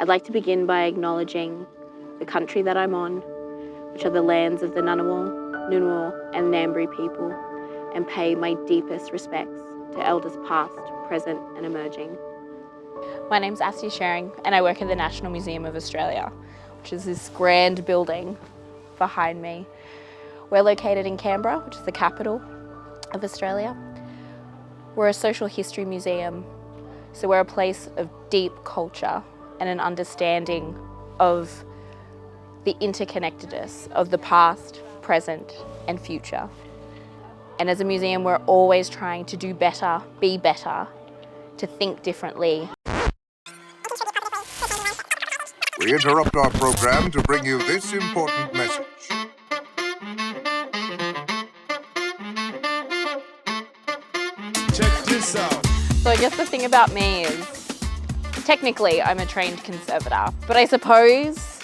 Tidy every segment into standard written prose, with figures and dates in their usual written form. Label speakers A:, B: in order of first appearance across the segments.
A: I'd like to begin by acknowledging the country that I'm on, which are the lands of the Ngunnawal, Nunwal and Ngambri people, and pay my deepest respects to elders past, present and emerging.
B: My name's Asti Sherring and I work at the National Museum of Australia, which is this grand building behind me. We're located in Canberra, which is the capital of Australia. We're a social history museum, so we're a place of deep culture and an understanding of the interconnectedness of the past, present and future. And as a museum, we're always trying to do better, be better, to think differently.
C: We interrupt our program to bring you this important message.
D: Check this out.
B: So I guess the thing about me is, technically I'm a trained conservator, but I suppose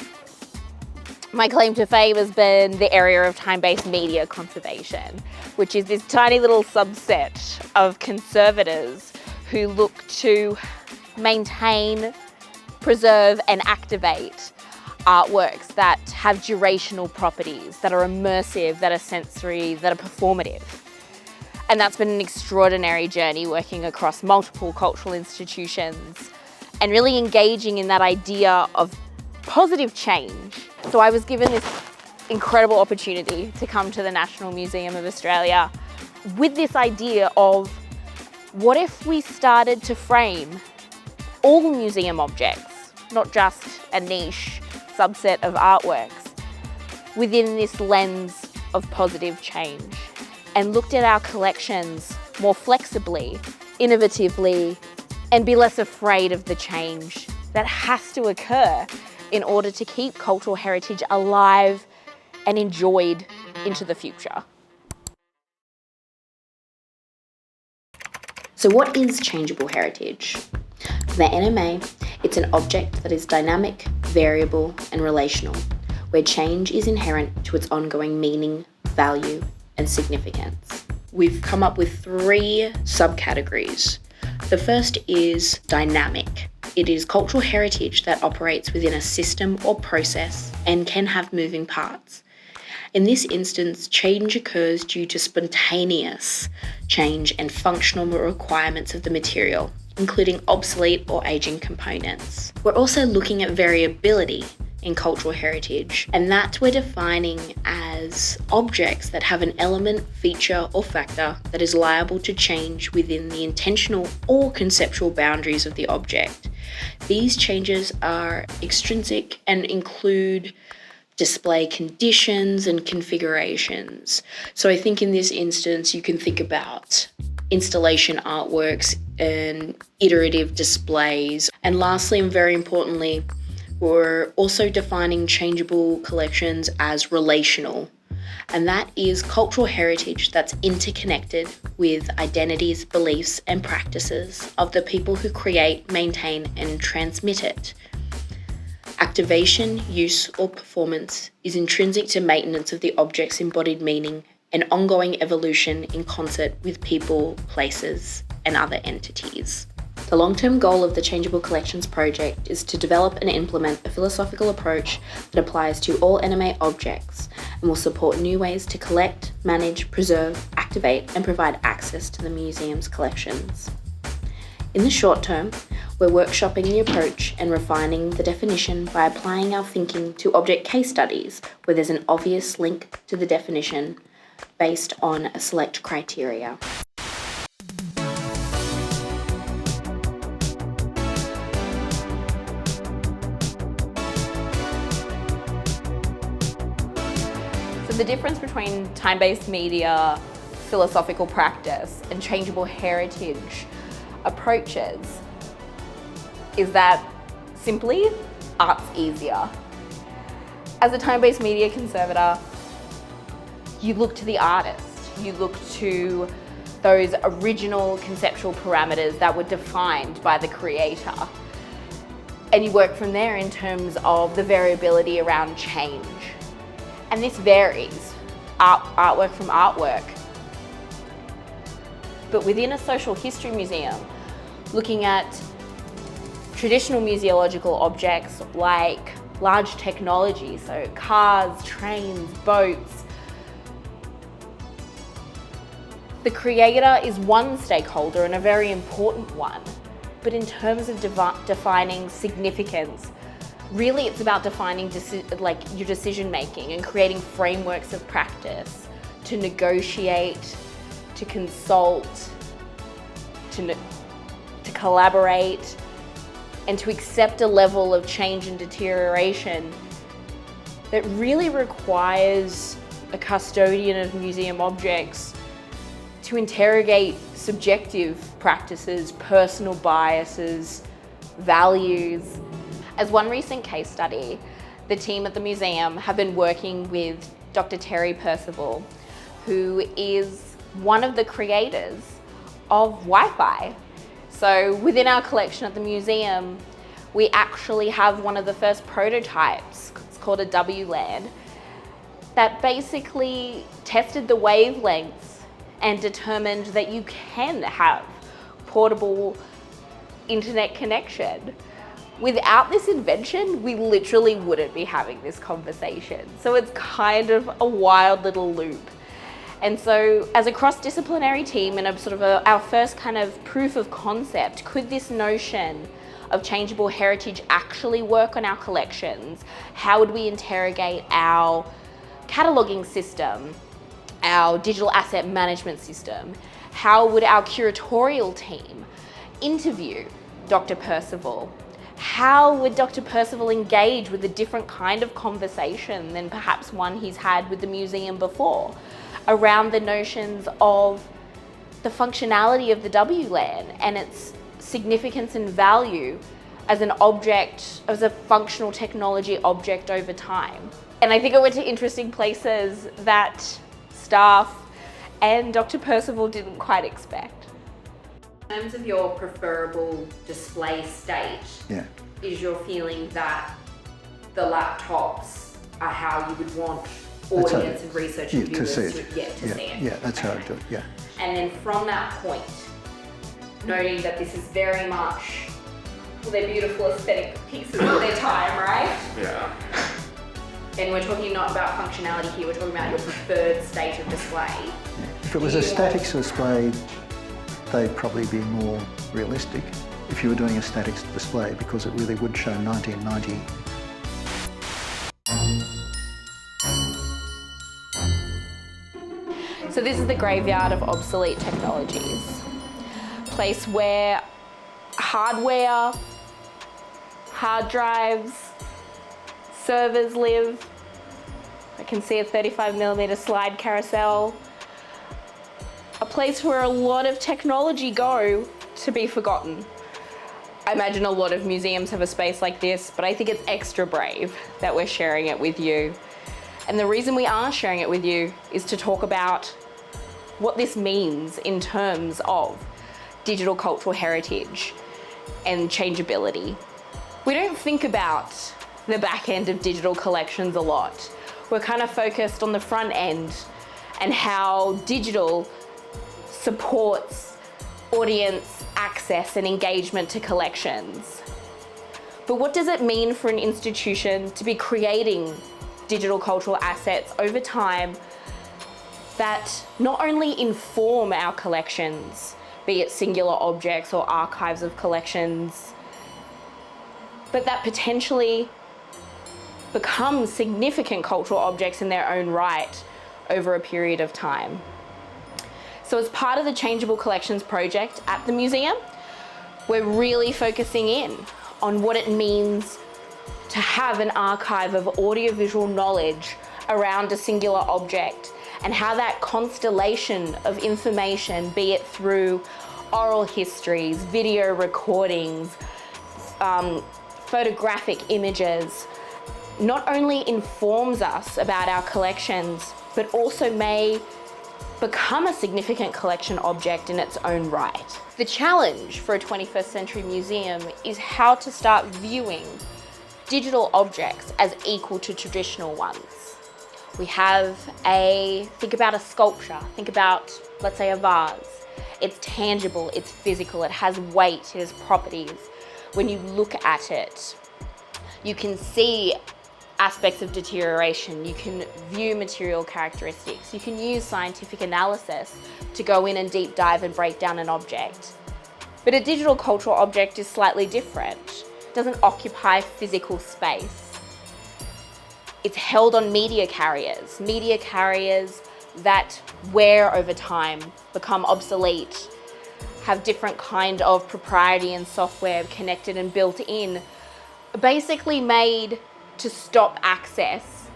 B: my claim to fame has been the area of time-based media conservation, which is this tiny little subset of conservators who look to maintain, preserve and activate artworks that have durational properties, that are immersive, that are sensory, that are performative. And that's been an extraordinary journey working across multiple cultural institutions and really engaging in that idea of positive change. So I was given this incredible opportunity to come to the National Museum of Australia with this idea of what if we started to frame all museum objects, not just a niche subset of artworks, within this lens of positive change, and looked at our collections more flexibly, innovatively, and be less afraid of the change that has to occur in order to keep cultural heritage alive and enjoyed into the future.
E: So what is changeable heritage? For the NMA, it's an object that is dynamic, variable and relational, where change is inherent to its ongoing meaning, value and significance. We've come up with 3 subcategories. The first is dynamic. It is cultural heritage that operates within a system or process and can have moving parts. In this instance, change occurs due to spontaneous change and functional requirements of the material, including obsolete or aging components. We're also looking at variability in cultural heritage, and that we're defining as objects that have an element, feature or factor that is liable to change within the intentional or conceptual boundaries of the object. These changes are extrinsic and include display conditions and configurations. So I think in this instance, you can think about installation artworks and iterative displays. And lastly, and very importantly, we're also defining changeable collections as relational. And that is cultural heritage that's interconnected with identities, beliefs, and practices of the people who create, maintain, and transmit it. Activation, use, or performance is intrinsic to maintenance of the object's embodied meaning and ongoing evolution in concert with people, places, and other entities. The long-term goal of the Changeable Collections project is to develop and implement a philosophical approach that applies to all NMA objects and will support new ways to collect, manage, preserve, activate, and provide access to the museum's collections. In the short term, we're workshopping the approach and refining the definition by applying our thinking to object case studies where there's an obvious link to the definition based on a select criteria.
B: So the difference between time-based media, philosophical practice, and changeable heritage approaches is that simply art's easier. As a time-based media conservator, you look to the artist, you look to those original conceptual parameters that were defined by the creator. And you work from there in terms of the variability around change. And this varies, artwork from artwork. But within a social history museum, looking at traditional museological objects like large technology, so cars, trains, boats. The creator is one stakeholder and a very important one, but in terms of defining significance, really it's about defining your decision making and creating frameworks of practice to negotiate, to consult, to collaborate, and to accept a level of change and deterioration that really requires a custodian of museum objects to interrogate subjective practices, personal biases, values. As one recent case study, the team at the museum have been working with Dr. Terry Percival, who is one of the creators of Wi-Fi. So within our collection at the museum, we actually have one of the first prototypes, it's called a WLAN, that basically tested the wavelengths and determined that you can have portable internet connection. Without this invention, we literally wouldn't be having this conversation. So it's kind of a wild little loop. And so as a cross-disciplinary team and our first kind of proof of concept, could this notion of changeable heritage actually work on our collections? How would we interrogate our cataloguing system, our digital asset management system? How would our curatorial team interview Dr. Percival? How would Dr. Percival engage with a different kind of conversation than perhaps one he's had with the museum before around the notions of the functionality of the WLAN and its significance and value as an object, as a functional technology object over time? And I think it went to interesting places that staff and Dr. Percival didn't quite expect. In terms of your preferable display state, is your feeling that the laptops are how you would want audience and research and viewers to see it?
D: Yeah, that's how I do it, yeah.
B: And then from that point, noting that this is very much, well, they're beautiful aesthetic pieces of their time, right?
F: Yeah.
B: And we're talking not about functionality here, we're talking about your preferred state of display.
D: Yeah. If it was a static display, they'd probably be more realistic if you were doing a static display, because it really would show 1990.
B: So this is the graveyard of obsolete technologies. Place where hardware, hard drives, servers live. I can see a 35mm slide carousel. A place where a lot of technology go to be forgotten. I imagine a lot of museums have a space like this, but I think it's extra brave that we're sharing it with you. And the reason we are sharing it with you is to talk about what this means in terms of digital cultural heritage and changeability. We don't think about the back end of digital collections a lot. We're kind of focused on the front end and how digital supports audience access and engagement to collections. But what does it mean for an institution to be creating digital cultural assets over time that not only inform our collections, be it singular objects or archives of collections, but that potentially become significant cultural objects in their own right over a period of time? So as part of the Changeable Collections project at the museum, we're really focusing in on what it means to have an archive of audiovisual knowledge around a singular object, and how that constellation of information, be it through oral histories, video recordings, photographic images, not only informs us about our collections, but also may become a significant collection object in its own right. The challenge for a 21st century museum is how to start viewing digital objects as equal to traditional ones. We have think about a sculpture, think about, let's say, a vase. It's tangible, it's physical, it has weight, it has properties. when you look at it, you can see aspects of deterioration, you can view material characteristics, you can use scientific analysis to go in and deep dive and break down an object. But a digital cultural object is slightly different. It doesn't occupy physical space. It's held on media carriers that wear over time, become obsolete, have different kind of propriety and software connected and built in, basically made to stop access.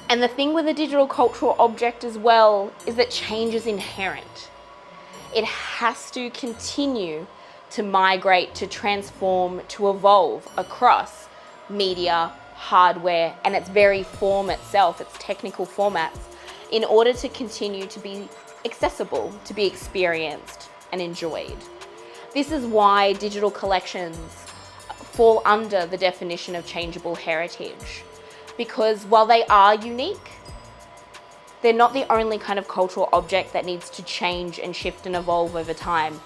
B: And the thing with a digital cultural object as well is that change is inherent. It has to continue to migrate, to transform, to evolve across media, hardware, and its very form itself, its technical formats, in order to continue to be accessible, to be experienced and enjoyed. This is why digital collections fall under the definition of changeable heritage, because while they are unique, they're not the only kind of cultural object that needs to change and shift and evolve over time,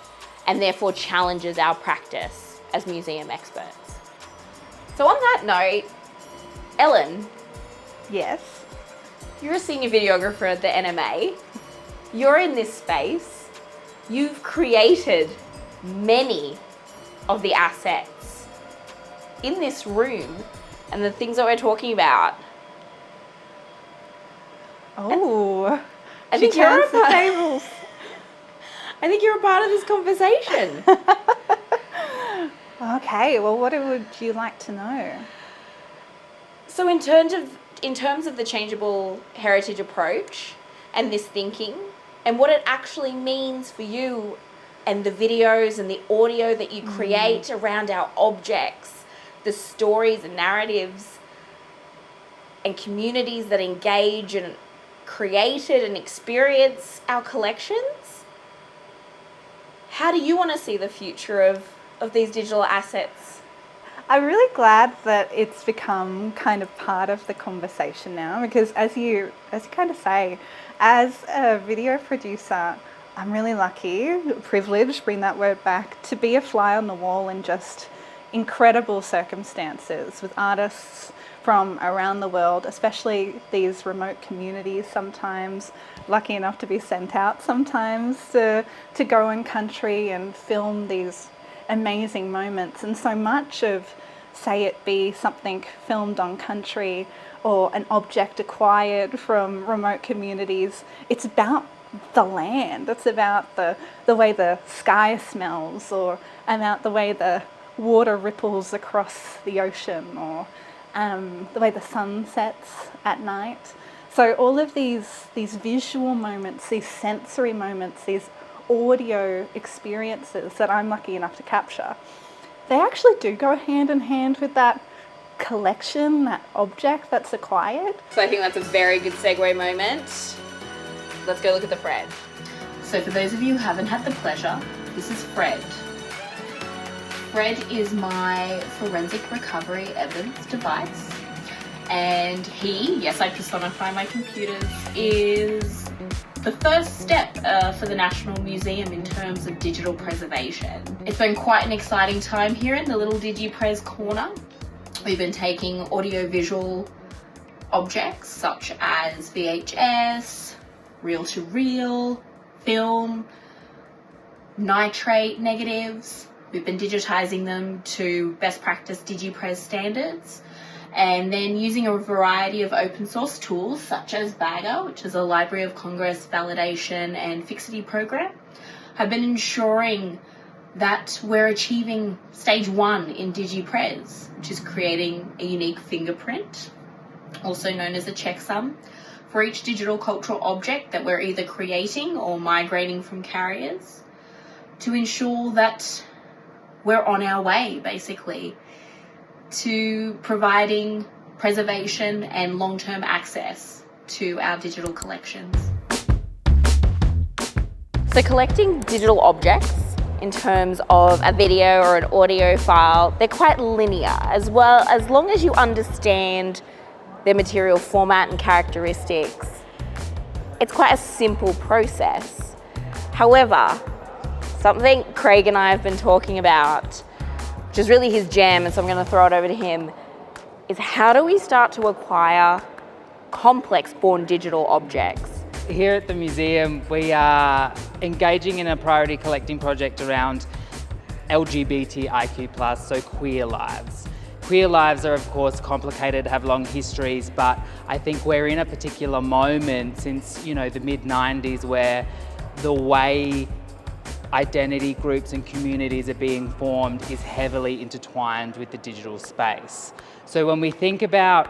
B: and therefore challenges our practice as museum experts. So on that note, Ellen,
F: Yes.
B: you're a senior videographer at the NMA. You're in this space. You've created many of the assets in this room and the things that we're talking about.
F: Oh,
B: I
F: she
B: think you're
F: turns
B: a
F: the
B: part-
F: tables.
B: I think you're a part of this conversation.
F: Okay, well, what would you like to know?
B: So in terms of the changeable heritage approach and this thinking and what it actually means for you and the videos and the audio that you create around our objects, the stories and narratives and communities that engage and created and experience our collections, how do you want to see the future of these digital assets?
F: I'm really glad that it's become kind of part of the conversation now, because as you kind of say, as a video producer, I'm really lucky, privileged, bring that word back, to be a fly on the wall in just incredible circumstances with artists from around the world, especially these remote communities sometimes, lucky enough to be sent out sometimes to go in country and film these amazing moments. And so much of, say it be something filmed on country or an object acquired from remote communities, it's about the land. It's about the way the sky smells, or about the way the water ripples across the ocean, or the way the sun sets at night. So all of these visual moments, these sensory moments, these audio experiences that I'm lucky enough to capture, they actually do go hand in hand with that collection, that object that's acquired.
B: So I think that's a very good segue moment. Let's go look at the Fred. So for those of you who haven't had the pleasure, this is Fred. Fred is my forensic recovery evidence device. And he, yes, I personify my computers, is the first step for the National Museum in terms of digital preservation. It's been quite an exciting time here in the little DigiPres corner. We've been taking audiovisual objects such as VHS, reel-to-reel, film, nitrate negatives. We've been digitizing them to best practice DigiPres standards, and then using a variety of open source tools such as Bagger, which is a Library of Congress validation and fixity program, have been ensuring that we're achieving stage 1 in DigiPres, which is creating a unique fingerprint, also known as a checksum, for each digital cultural object that we're either creating or migrating from carriers, to ensure that we're on our way, basically, to providing preservation and long-term access to our digital collections. So collecting digital objects in terms of a video or an audio file, they're quite linear, as well, as long as you understand their material format and characteristics. It's quite a simple process. However, something Craig and I have been talking about which is really his jam, and so I'm going to throw it over to him, is how do we start to acquire complex born digital objects?
G: Here at the museum, we are engaging in a priority collecting project around LGBTIQ+, so queer lives. Queer lives are of course complicated, have long histories, but I think we're in a particular moment since, the mid-90s where the way identity groups and communities are being formed is heavily intertwined with the digital space. So when we think about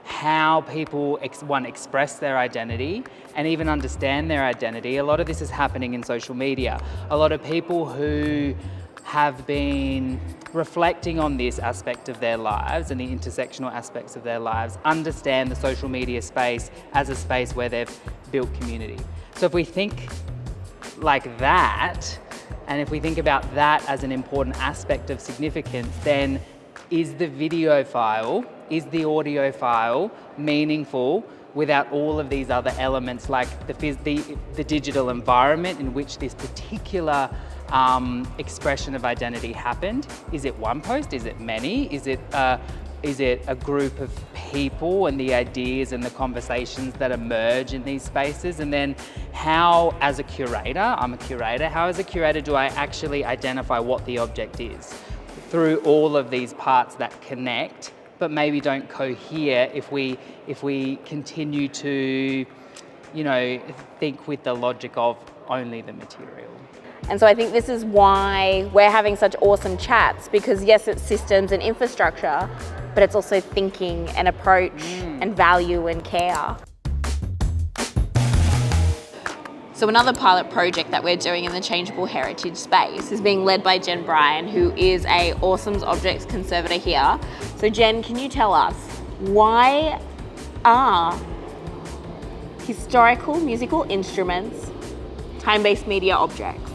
G: how people express their identity and even understand their identity, a lot of this is happening in social media. A lot of people who have been reflecting on this aspect of their lives and the intersectional aspects of their lives understand the social media space as a space where they've built community. So if we think like that, and if we think about that as an important aspect of significance, then is the video file, is the audio file meaningful without all of these other elements like the digital environment in which this particular expression of identity happened? Is it one post? Is it many? Is it a group of people and the ideas and the conversations that emerge in these spaces? And then how, as a curator, I'm a curator, how as a curator do I actually identify what the object is through all of these parts that connect but maybe don't cohere if we continue to, think with the logic of only the material.
B: And so I think this is why we're having such awesome chats, because yes, it's systems and infrastructure, but it's also thinking and approach and value and care. So another pilot project that we're doing in the changeable heritage space is being led by Jen Bryan, who is a Awesomes Objects conservator here. So Jen, can you tell us, why are historical musical instruments time-based media objects?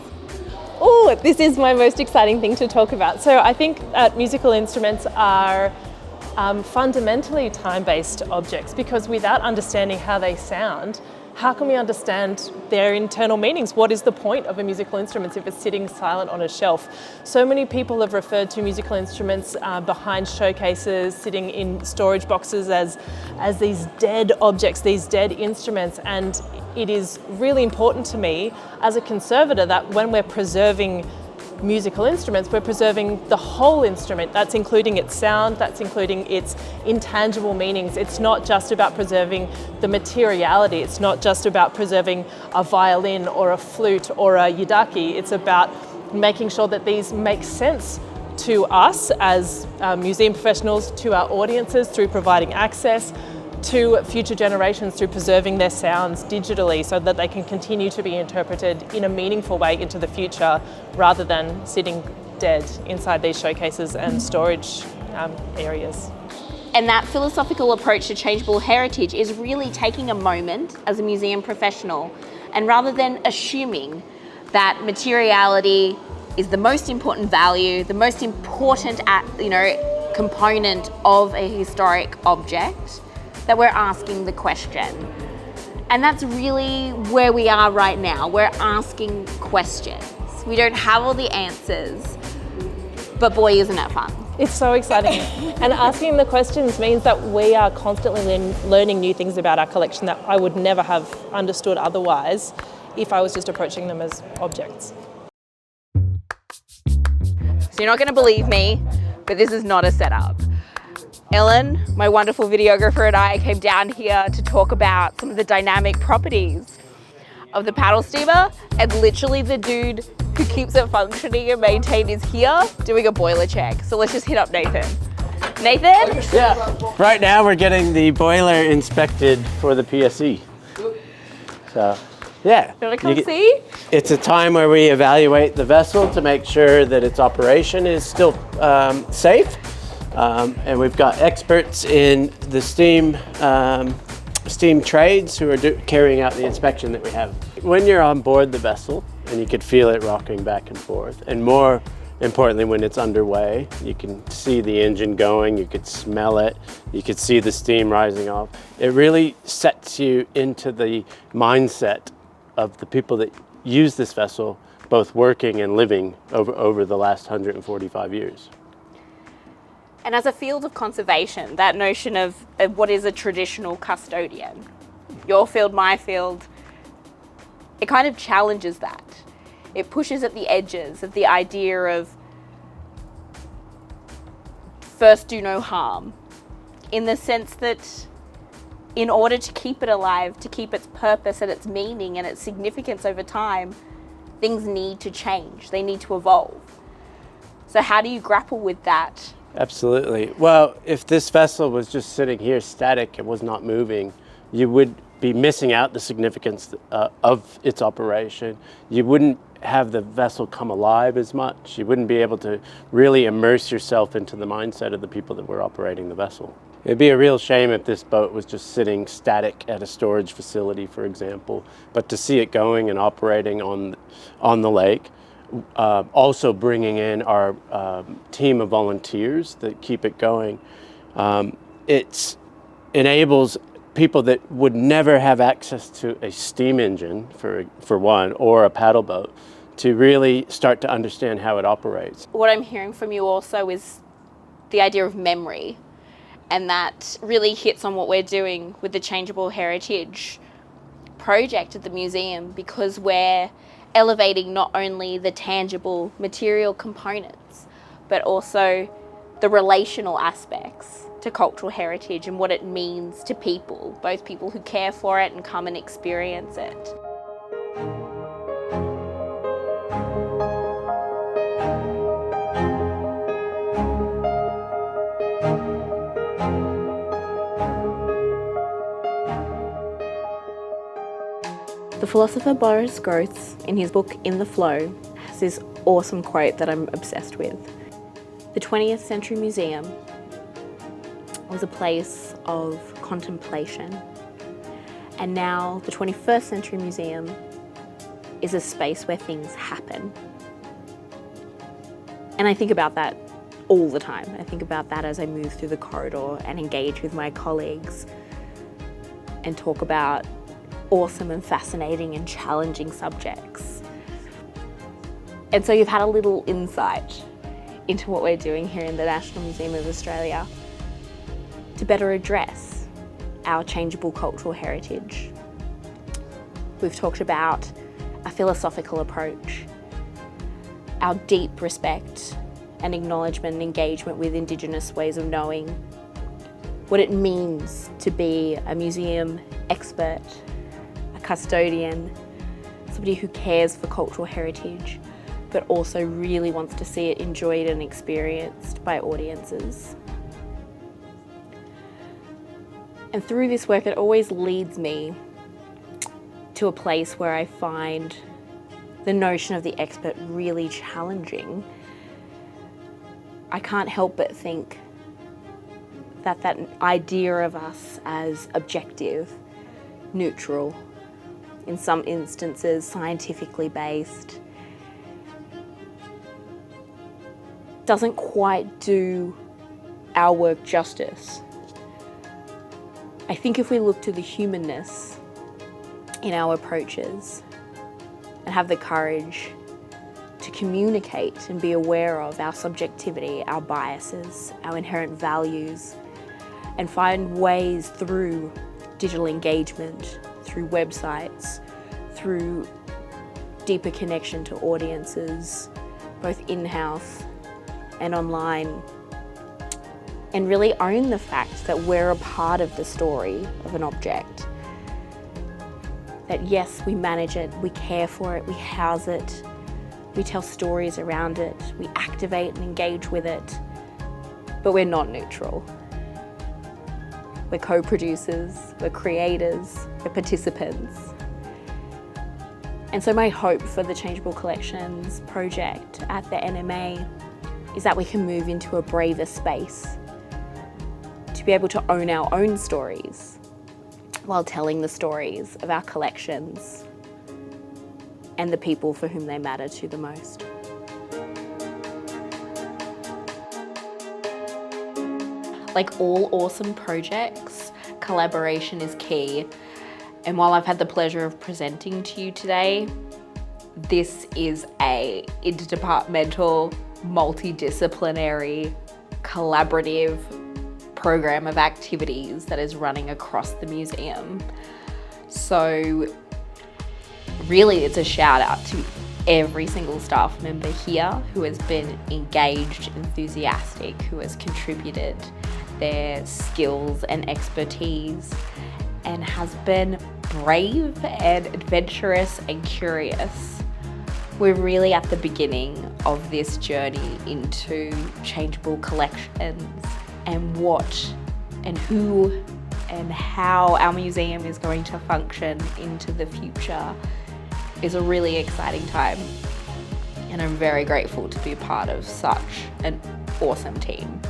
H: Oh, this is my most exciting thing to talk about. So I think musical instruments are fundamentally time-based objects, because without understanding how they sound, how can we understand their internal meanings? What is the point of a musical instrument if it's sitting silent on a shelf? So many people have referred to musical instruments behind showcases, sitting in storage boxes as these dead objects, these dead instruments. And it is really important to me as a conservator that when we're preserving musical instruments, we're preserving the whole instrument. That's including its sound, that's including its intangible meanings. It's not just about preserving the materiality. It's not just about preserving a violin or a flute or a yidaki. It's about making sure that these make sense to us as museum professionals, to our audiences, through providing access to future generations, through preserving their sounds digitally so that they can continue to be interpreted in a meaningful way into the future, rather than sitting dead inside these showcases and storage areas.
B: And that philosophical approach to changeable heritage is really taking a moment as a museum professional, and rather than assuming that materiality is the most important value, the most important component of a historic object, that we're asking the question. And that's really where we are right now. We're asking questions. We don't have all the answers, but boy, isn't that fun.
H: It's so exciting. And asking the questions means that we are constantly learning new things about our collection that I would never have understood otherwise if I was just approaching them as objects.
B: So you're not going to believe me, but this is not a setup. Ellen, my wonderful videographer, and I came down here to talk about some of the dynamic properties of the paddle steamer, and literally the dude who keeps it functioning and maintained is here doing a boiler check. So let's just hit up Nathan. Nathan?
I: Yeah, right now we're getting the boiler inspected for the PSC. So, yeah.
B: You want to come see?
I: It's a time where we evaluate the vessel to make sure that its operation is still safe. And we've got experts in the steam trades who are carrying out the inspection that we have. When you're on board the vessel and you could feel it rocking back and forth, and more importantly when it's underway, you can see the engine going, you could smell it, you could see the steam rising off. It really sets you into the mindset of the people that use this vessel, both working and living over the last 145 years.
B: And as a field of conservation, that notion of what is a traditional custodian, your field, my field, it kind of challenges that. It pushes at the edges of the idea of first do no harm, in the sense that in order to keep it alive, to keep its purpose and its meaning and its significance over time, things need to change, they need to evolve. So how do you grapple with that?
I: Absolutely. Well, if this vessel was just sitting here static, it was not moving, you would be missing out the significance of its operation. You wouldn't have the vessel come alive as much. You wouldn't be able to really immerse yourself into the mindset of the people that were operating the vessel. It'd be a real shame if this boat was just sitting static at a storage facility, for example, but to see it going and operating on the lake, also bringing in our team of volunteers that keep it going, it enables people that would never have access to a steam engine, for one, or a paddle boat, to really start to understand how it operates.
B: What I'm hearing from you also is the idea of memory, and that really hits on what we're doing with the Changeable Heritage project at the museum, because we're elevating not only the tangible material components, but also the relational aspects to cultural heritage and what it means to people, both people who care for it and come and experience it.
A: The philosopher Boris Groth, in his book In the Flow, has this awesome quote that I'm obsessed with. The 20th Century Museum was a place of contemplation, and now the 21st Century Museum is a space where things happen. And I think about that all the time. I think about that as I move through the corridor and engage with my colleagues and talk about awesome and fascinating and challenging subjects. And so you've had a little insight into what we're doing here in the National Museum of Australia to better address our changeable cultural heritage. We've talked about a philosophical approach, our deep respect and acknowledgement and engagement with Indigenous ways of knowing, what it means to be a museum expert, a custodian, somebody who cares for cultural heritage, but also really wants to see it enjoyed and experienced by audiences. And through this work, it always leads me to a place where I find the notion of the expert really challenging. I can't help but think that that idea of us as objective, neutral, in some instances scientifically based, doesn't quite do our work justice. I think if we look to the humanness in our approaches and have the courage to communicate and be aware of our subjectivity, our biases, our inherent values, and find ways through digital engagement, through websites, through deeper connection to audiences, both in-house and online, and really own the fact that we're a part of the story of an object. That yes, we manage it, we care for it, we house it, we tell stories around it, we activate and engage with it, but we're not neutral. We're co-producers, we're creators, we're participants. And so my hope for the Changeable Collections project at the NMA is that we can move into a braver space to be able to own our own stories while telling the stories of our collections and the people for whom they matter to the most.
E: Like all awesome projects, collaboration is key. And while I've had the pleasure of presenting to you today, this is a interdepartmental, multidisciplinary
B: collaborative program of activities that is running across the museum. So really it's a shout out to every single staff member here who has been engaged, enthusiastic, who has contributed their skills and expertise and has been brave and adventurous and curious. We're really at the beginning of this journey into changeable collections and what and who and how our museum is going to function into the future is a really exciting time. And I'm very grateful to be part of such an awesome team.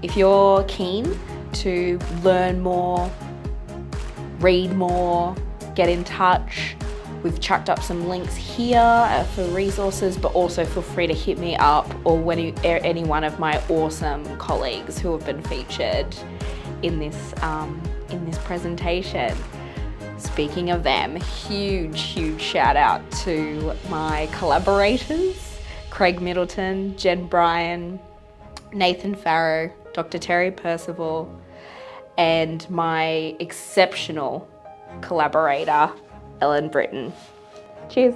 B: If you're keen to learn more, read more, get in touch, we've chucked up some links here for resources, but also feel free to hit me up or any one of my awesome colleagues who have been featured in this presentation. Speaking of them, huge shout out to my collaborators, Craig Middleton, Jen Bryan, Nathan Farrow, Dr. Terry Percival, and my exceptional collaborator, Ellen Britton. Cheers.